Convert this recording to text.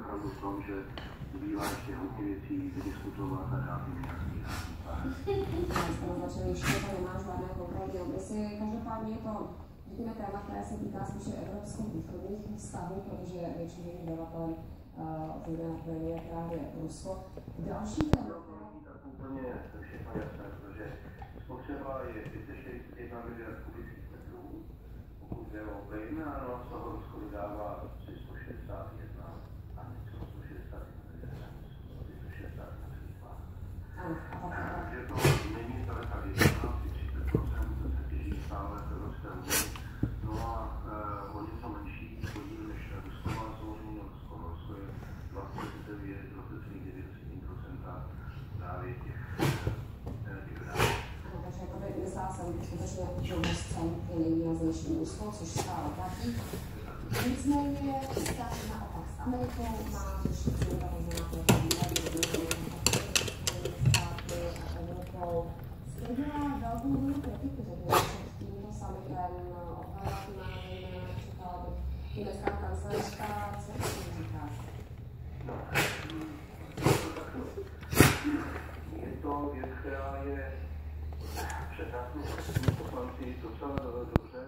pravdu v tom, že zbývá ještě hodně věcí vydiskutovat a dát jim nějaký pár. Jste naznačili, že to nemá žádné konkrétní obrysy. Každopádně je to, řekněme, téma, které se týká spíše evropsko-východních vztahů, protože většinou dodavatelem zejména plynů je právě Rusko. Další téma. Tak úplně všechno jasné, protože spotřeba je 541 miliard kubických metrů, pokud jde o plyn, a z toho Rusko dodává 161 a něco 161. Takže to není zdaleka většina, 30% se těží stále v Evropské unii. No a o něco menší podíl než Rusko má samozřejmě Rusko je 29,9% právě těch dávek. Takže jakoby myslela jsem skutečně, že dovozcem je nejvýraznější Rusko, což stále platí. Nicméně vztah naopak s Amerikou má řešit třeba Stvrdila velkou vlnu kritiky, že by před tímto summitem operativná zejména čekala německá kancléřka, co to říká? Je to věc, která je před nás poslanci docela dobře